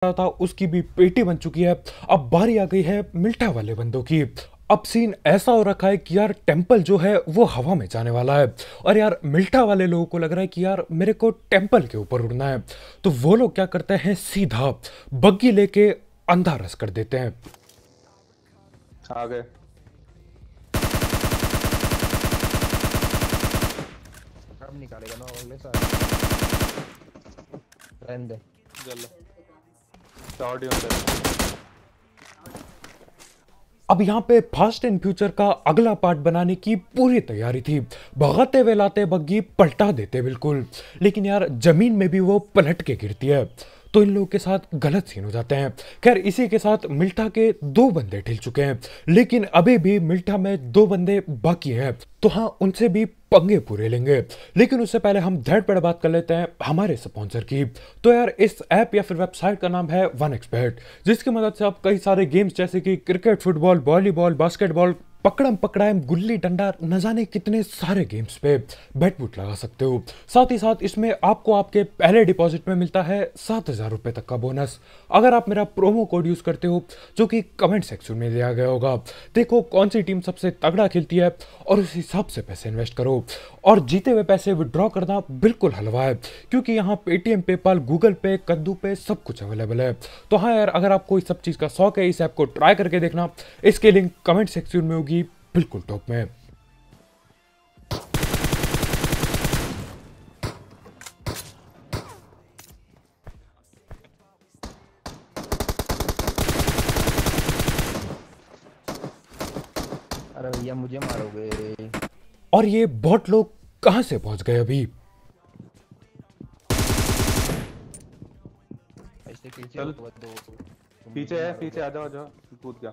था उसकी भी पेटी बन चुकी है। अब बारी आ गई है मिल्टा वाले बंदों की। अब सीन ऐसा हो रखा है कि यार टेंपल जो है वो हवा में जाने वाला है और यार मिल्टा वाले लोगों को लग रहा है कि यार मेरे को टेंपल के ऊपर उड़ना है। तो वो लोग क्या करते हैं, सीधा बग्गी लेके अंधा रस कर देते हैं। आ गए। अब निकालेगा ना अगले साल। रहने दे। चलो शॉर्ट ही होते। अब यहाँ पे फास्ट एंड फ्यूचर का अगला पार्ट बनाने की पूरी तैयारी थी। भगाते हुए लाते बग्गी पलटा देते बिल्कुल, लेकिन यार जमीन में भी वो पलट के गिरती है तो इन लोगों के साथ गलत सीन हो जाते हैं। खैर इसी के साथ मिल्टा के 2 बंदे ठिल चुके हैं, लेकिन अभी भी मिल्टा में 2 बंदे बाकी हैं। तो हाँ, उनसे भी पंगे पूरे लेंगे, लेकिन उससे पहले हम धड़ पड़ बात कर लेते हैं हमारे स्पॉन्सर की। तो यार इस ऐप या फिर वेबसाइट का नाम है 1xBet, जिसकी मदद से आप कई सारे गेम्स जैसे कि क्रिकेट, फुटबॉल, वॉलीबॉल, बास्केटबॉल, पकड़म पकड़ाई, गुल्ली डंडा, न जाने कितने सारे गेम्स पे बेट बुट लगा सकते हो। साथ ही साथ इसमें आपको आपके पहले डिपॉजिट में मिलता है 7,000 रुपए तक का बोनस, अगर आप मेरा प्रोमो कोड यूज करते हो, जो कि कमेंट सेक्शन में दिया गया होगा। देखो कौन सी टीम सबसे तगड़ा खेलती है और उस हिसाब से पैसे इन्वेस्ट करो, और जीते हुए पैसे विड्रॉ करना बिल्कुल हलवा है, क्योंकि यहाँ पेटीएम, पेपाल, गूगल पे, कद्दू पे सब कुछ अवेलेबल है। तो हाँ यार, अगर आपको इस सब चीज़ का शौक है, इस ऐप को ट्राई करके देखना। इसकी लिंक कमेंट सेक्शन में होगी, बिल्कुल टॉप में। अरे भैया मुझे मारोगे। और ये बॉट लोग कहां से पहुंच गए अभी? ऐसे पीछे चल। हो तो तुम पीछे मुझे है, मारोगे। पीछे आ जाओ, आ जाओ, कूद गया।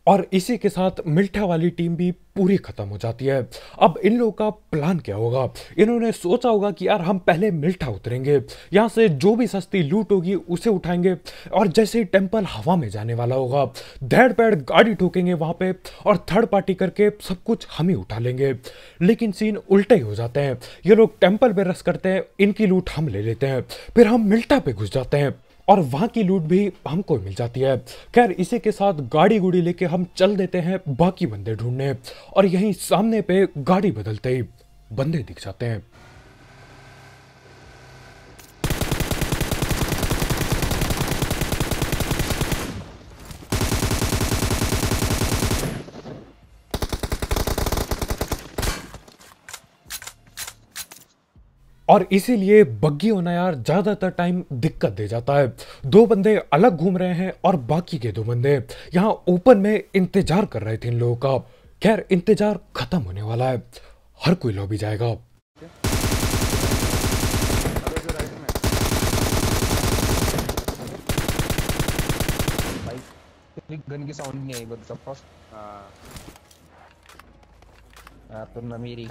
और इसी के साथ मिल्टा वाली टीम भी पूरी खत्म हो जाती है। अब इन लोगों का प्लान क्या होगा? इन्होंने सोचा होगा कि यार हम पहले मिल्टा उतरेंगे, यहाँ से जो भी सस्ती लूट होगी उसे उठाएंगे, और जैसे ही टेंपल हवा में जाने वाला होगा, धैड़ पैड़ गाड़ी ठोकेंगे वहां पे और थर्ड पार्टी करके सब कुछ हम ही उठा लेंगे। लेकिन सीन उल्टे ही हो जाते हैं। ये लोग टेंपल पे रस करते हैं, इनकी लूट हम ले लेते हैं, फिर हम मिल्टा पे घुस जाते हैं और वहां की लूट भी हमको मिल जाती है। खैर इसी के साथ गाड़ी गुड़ी लेके हम चल देते हैं बाकी बंदे ढूंढने, और यहीं सामने पे गाड़ी बदलते ही बंदे दिख जाते हैं। और इसीलिए बग्गी होना यार ज्यादातर टाइम दिक्कत दे जाता है। 2 बंदे अलग घूम रहे हैं और बाकी के 2 बंदे यहाँ ओपन में इंतजार कर रहे थे इन लोगों का। खैर इंतजार खत्म होने वाला है, हर कोई लॉबी जाएगा। अबे जो राइट में। भाई तेरी गन की साउंड नहीं आई बट सब फर्स्ट हाँ तो ना मेरी।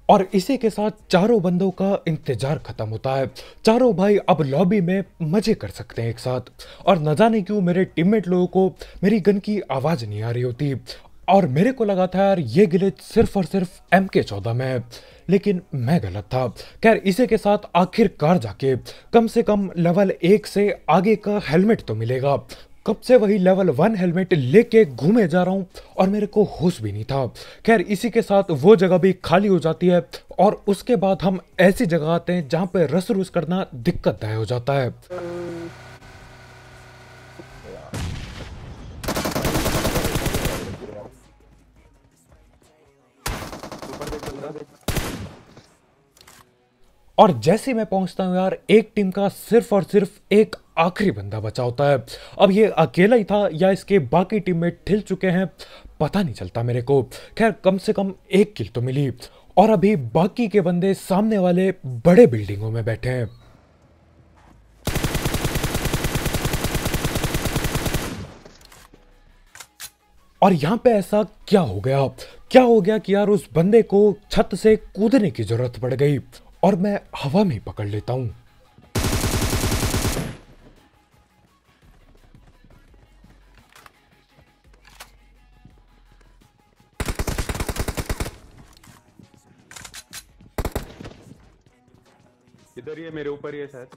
और इसी के साथ चारों बंदों का इंतजार खत्म होता है। चारों भाई अब लॉबी में मजे कर सकते हैं एक साथ, और न जाने क्यों मेरे टीममेट लोगों को मेरी गन की आवाज नहीं आ रही होती, और मेरे को लगा था यार ये ग्लिच सिर्फ और सिर्फ MK14 में है, लेकिन मैं गलत था। खैर इसी के साथ आखिरकार जाके कम से कम लेवल 1 से आगे का हेलमेट तो मिलेगा। कब से वही लेवल 1 हेलमेट लेके घूमे जा रहा हूं और मेरे को होश भी नहीं था। खैर इसी के साथ वो जगह भी खाली हो जाती है, और उसके बाद हम ऐसी जगह आते हैं जहां पे रस रुस करना दिक्कतदायक हो जाता है। ऊपर देख बंदा। और जैसे मैं पहुंचता हूं यार, एक टीम का सिर्फ और सिर्फ एक आखिरी बंदा बचा होता है। अब ये अकेला ही था या इसके बाकी टीममेट ठिल चुके हैं, पता नहीं चलता मेरे को। खैर कम से कम 1 किल तो मिली, और अभी बाकी के बंदे सामने वाले बड़े बिल्डिंगों में बैठे हैं। और यहां पे ऐसा क्या हो गया? क्या हो गया कि यार उस बंदे को छत से कूदने की जरूरत पड़ गई और मैं हवा में ही पकड़ लेता हूं। इधर ही है, मेरे ऊपर ही है शायद।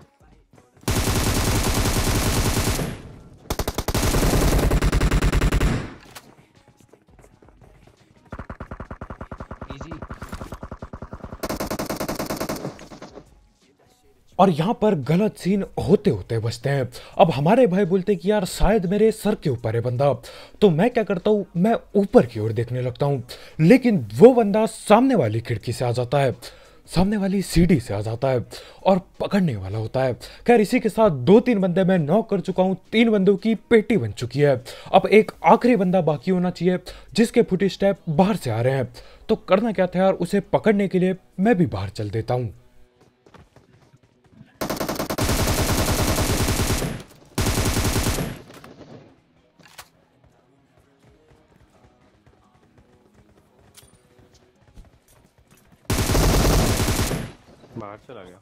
इजी। और यहाँ पर गलत सीन होते होते बचते हैं। अब हमारे भाई बोलते कि यार शायद मेरे सर के ऊपर है बंदा, तो मैं क्या करता हूँ, मैं ऊपर की ओर देखने लगता हूँ, लेकिन वो बंदा सामने वाली खिड़की से आ जाता है, सामने वाली सीढ़ी से आ जाता है और पकड़ने वाला होता है। खैर इसी के साथ 2-3 बंदे मैं नॉक कर चुका हूँ, 3 बंदों की पेटी बन चुकी है। अब एक आखिरी बंदा बाकी होना चाहिए जिसके फुट स्टेप बाहर से आ रहे हैं। तो करना क्या था यार, उसे पकड़ने के लिए मैं भी बाहर चल देता हूँ। बाहर चला गया।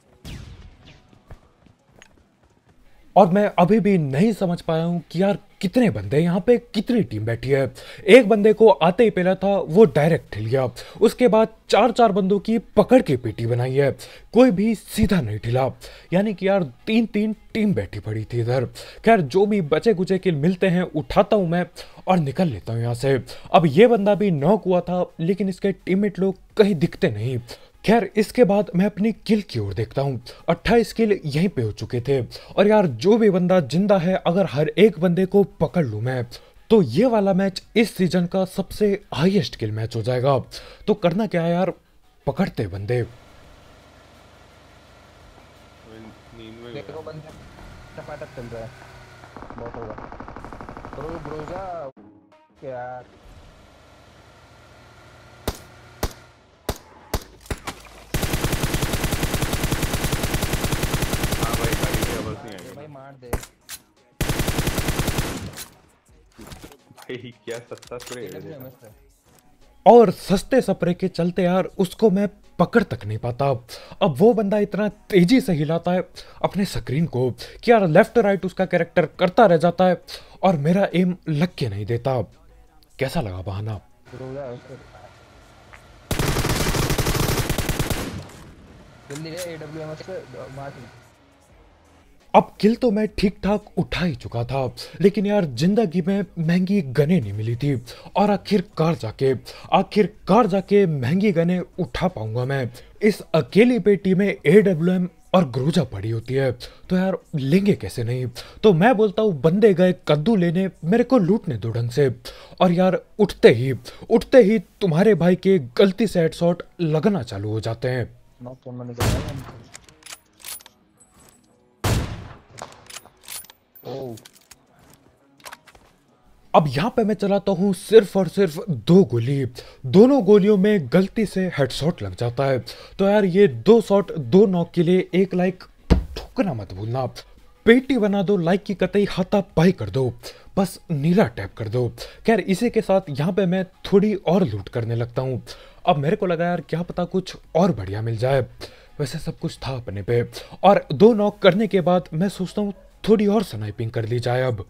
और मैं अभी भी नहीं समझ पाया हूं कि यार कितने बंदे यहाँ पे, कितनी टीम बैठी है। एक बंदे को आते ही पहला था वो डायरेक्ट हिल गया, उसके बाद 4-4 बंदों की पकड़ के पेटी बनाई है, कोई भी सीधा नहीं ठिला। यानी कि यार 3-3 टीम बैठी पड़ी थी इधर। खैर जो भी बचे कुचे किल मिलते हैं उठाता हूं मैं और निकल लेता हूं यहाँ से। अब ये बंदा भी नॉक हुआ था, लेकिन इसके टीममेट लोग कहीं दिखते नहीं। खैर इसके बाद मैं अपनी किल की ओर देखता हूँ, 28 किल यहीं पे हो चुके थे। और यार जो भी बंदा जिंदा है, अगर हर एक बंदे को पकड़ लूँ मैं, तो ये वाला मैच इस सीजन का सबसे हाईएस्ट किल मैच हो जाएगा। तो करना क्या है यार, पकड़ते बंदे। नींद में देखो बंदा टपाटप चल रहा है, बहुत होगा। ब्रोजा क्या हाँ भाई, गाड़ी की आवाज नहीं भाई आई। मार दे। भाई क्या सस्ता स्प्रे है ये। AWMS है। और सस्ते सपरे के चलते यार उसको मैं पकड़ तक नहीं पाता। अब वो बंदा इतना तेजी से हिलाता है अपने स्क्रीन को कि यार लेफ्ट राइट उसका कैरेक्टर करता रह जाता है और मेरा एम लग के नहीं देता। कैसा लगा बहाना? ब्रोजा उसको जल्दी रे AWMS से मार दे। अब किल तो मैं ठीक ठाक उठा ही चुका था, लेकिन यार जिंदगी में महंगी गने नहीं मिली थी। और आखिरकार जाके महंगी गने उठा पाऊंगा मैं। इस अकेली पेटी में AWM और ग्रोजा पड़ी होती है, तो यार लेंगे कैसे नहीं। तो मैं बोलता हूँ बंदे गए कद्दू लेने, मेरे को लूटने दो ढंग से। और यार उठते ही तुम्हारे भाई के गलती से हेडशॉट लगना चालू हो जाते हैं। नॉक करना निकल रहा है। ओह अब यहाँ पे मैं चलाता हूँ सिर्फ और सिर्फ 2 गोली, दोनों गोलियों में गलती से हेडशॉट लग जाता है। तो यार ये 2 शॉट 2 नॉक के लिए 1 लाइक ठोकना मत भूलना। पेटी बना दो, लाइक की कतई हाथापाई कर दो, बस नीला टैप कर दो। खैर इसी के साथ यहाँ पे मैं थोड़ी और लूट करने लगता हूँ। अब मेरे को लगा यार क्या पता कुछ और बढ़िया मिल जाए, वैसे सब कुछ था अपने पे। और 2 नॉक करने के बाद मैं सोचता हूँ थोड़ी और स्नाइपिंग कर ली जाए अब।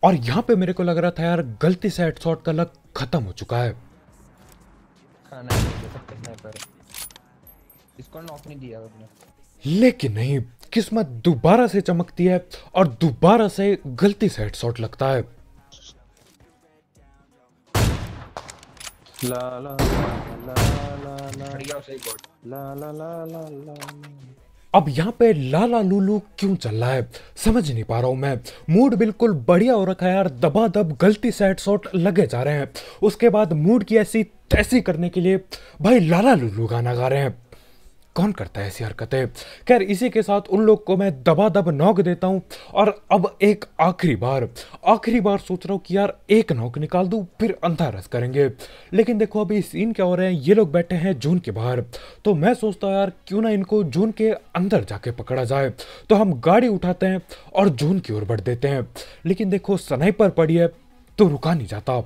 और यहाँ पे मेरे को लग रहा था यार गलती से हेडशॉट का लक खत्म हो चुका है। खाना नहीं दे सकते स्नाइपर। इसको नॉक नहीं दिया आपने। लेकिन नहीं, किस्मत दोबारा से चमकती है और दोबारा से गलती से हेडशॉट लगता है। ला ला ला ला ला बढ़िया सही बॉट। ला ला ला ला ला। अब यहाँ पे लाला लूलू क्यों चल रहा है समझ नहीं पा रहा हूँ मैं। मूड बिल्कुल बढ़िया हो रखा है यार, दबादब गलती से हेडशॉट लगे जा रहे हैं, उसके बाद मूड की ऐसी तैसी करने के लिए भाई लाला लूलू गाना गा रहे हैं। कौन करता है ऐसी हरकतें। खैर इसी के साथ उन लोग को मैं दबादब नॉक देता हूँ। और अब एक आखिरी बार सोच रहा हूँ कि यार एक नॉक निकाल दूँ, फिर अंधा रस करेंगे। लेकिन देखो अभी सीन क्या हो रहे हैं, ये लोग बैठे हैं जोन के बाहर, तो मैं सोचता हूँ यार क्यों ना इनको जोन के अंदर जाके पकड़ा जाए। तो हम गाड़ी उठाते हैं और जोन की ओर बढ़ देते हैं। लेकिन देखो स्नाइपर पड़ी है तो रुका नहीं जाता।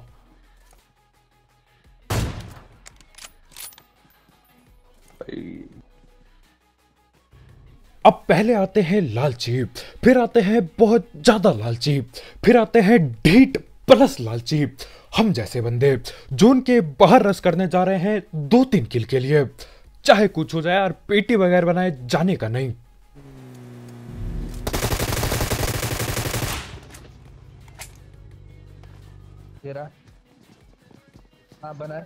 अब पहले आते हैं लालची, फिर आते हैं बहुत ज्यादा लालची, फिर आते हैं ढीठ प्लस लालची। हम जैसे बंदे जो उनके बाहर रस करने जा रहे हैं 2-3 किल के लिए, चाहे कुछ हो जाए यार, पेटी वगैरह बनाए जाने का नहीं। तेरा हाँ बना है।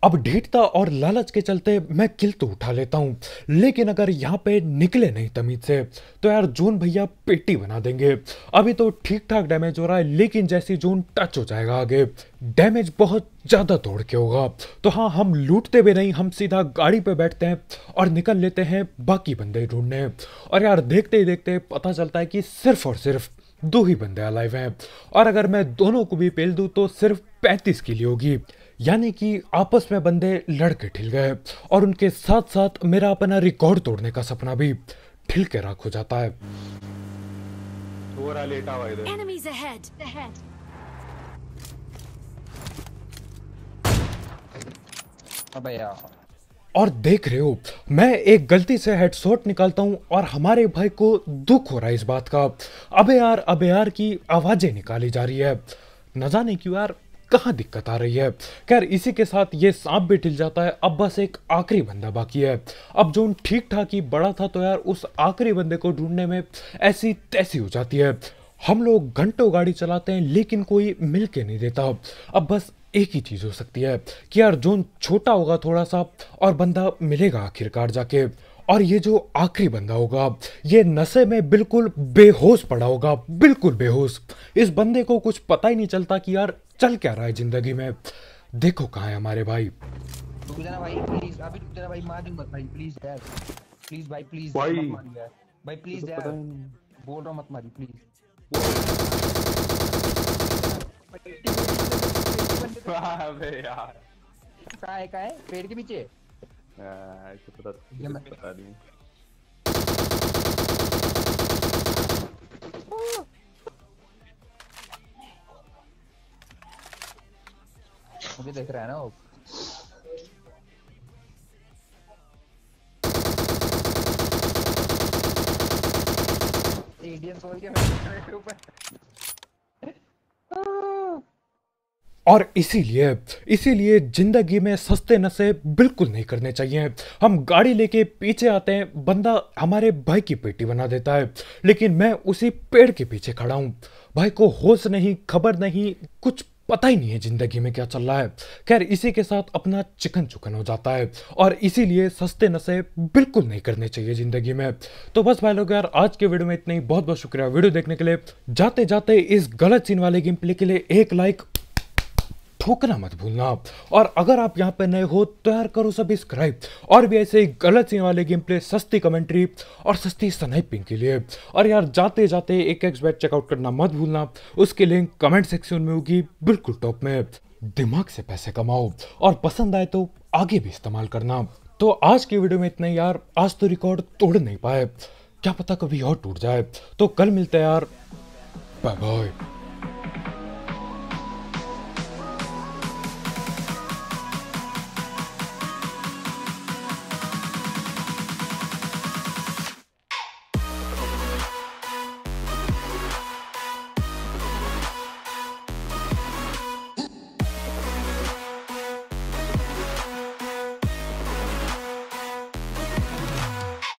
अब ढीठता और लालच के चलते मैं किल तो उठा लेता हूं, लेकिन अगर यहाँ पे निकले नहीं तमीज से तो यार जोन भैया पेटी बना देंगे। अभी तो ठीक ठाक डैमेज हो रहा है, लेकिन जैसी जोन टच हो जाएगा आगे डैमेज बहुत ज्यादा तोड़ के होगा। तो हाँ, हम लूटते भी नहीं, हम सीधा गाड़ी पे बैठते हैं और निकल लेते हैं बाकी बंदे ढूंढने। और यार देखते ही देखते पता चलता है कि सिर्फ और सिर्फ 2 ही बंदे अलाइव हैं, और अगर मैं दोनों को भी पेल दूं तो सिर्फ 35 की होगी। यानी कि आपस में बंदे लड़के ठिल गए, और उनके साथ साथ मेरा अपना रिकॉर्ड तोड़ने का सपना भी ठिल के राख हो जाता है। थोड़ा लेटा हुआ इधर। Enemies ahead! Ahead! अबे यार, और देख रहे हो, मैं एक गलती से हेडशॉट निकालता हूं और हमारे भाई को दुख हो रहा है इस बात का। अबे यार की आवाजें निकाली जा रही है, न जाने क्यों यार कहाँ दिक्कत आ रही है। खैर इसी के साथ ये सांप भी ठिल जाता है। अब बस एक आखिरी बंदा बाकी है। अब जोन ठीक ठाक ही बड़ा था, तो यार उस आखिरी बंदे को ढूंढने में ऐसी तैसी हो जाती है। हम लोग घंटों गाड़ी चलाते हैं लेकिन कोई मिल के नहीं देता। अब बस एक ही चीज हो सकती है कि यार जोन छोटा होगा थोड़ा सा और बंदा मिलेगा आखिरकार जाके, और ये जो आखिरी बंदा होगा ये नशे में बिल्कुल बेहोश पड़ा होगा, बिल्कुल बेहोश। इस बंदे को कुछ पता ही नहीं चलता कि यार चल क्या रहा है जिंदगी में। देखो कहाँ है हमारे भाई। रुक जाना भाई प्लीज, अभी रुक जाना भाई, मार दूं मत भाई प्लीज यार, प्लीज भाई प्लीज भाई। मत मारिए यार भाई प्लीज तो यार, पता ही नहीं। बोल रहा हूं मत मारिए प्लीज। अबे यार। कहाँ है पेड़ के पीछे? ऐसे ये मैं- पता नहीं। मुझे देख रहा है ना वो। इंडियन सोल के मेरे ऊपर। और इसीलिए जिंदगी में सस्ते नशे बिल्कुल नहीं करने चाहिए। हम गाड़ी लेके पीछे आते हैं, बंदा हमारे भाई की पेटी बना देता है, लेकिन मैं उसी पेड़ के पीछे खड़ा हूं। भाई को होश नहीं, खबर नहीं, कुछ पता ही नहीं है जिंदगी में क्या चल रहा है। खैर इसी के साथ अपना चिकन चुकन हो जाता है, और इसीलिए सस्ते नशे बिल्कुल नहीं करने चाहिए जिंदगी में। तो बस भाई लोग यार, आज के वीडियो में इतना ही। बहुत बहुत शुक्रिया वीडियो देखने के लिए। जाते जाते इस गलत सीन वाले गेम प्ले के लिए एक लाइक ठोकना मत भूलना, और अगर आप यहाँ पे नए हो तो यार करो सब्सक्राइब, और भी ऐसे ही गलत सीन वाले गेम प्ले, सस्ती कमेंट्री और सस्ती स्नाइपिंग के लिए। और यार जाते जाते एक एक्सबेट चेकआउट करना मत भूलना, उसकी लिंक कमेंट सेक्शन में होगी बिल्कुल टॉप में। दिमाग से पैसे कमाओ, और पसंद आए तो आगे भी इस्तेमाल करना। तो आज की वीडियो में इतना ही यार। आज तो रिकॉर्ड तोड़ नहीं पाए, क्या पता कभी और टूट जाए। तो कल मिलते हैं यार, बाय बाय।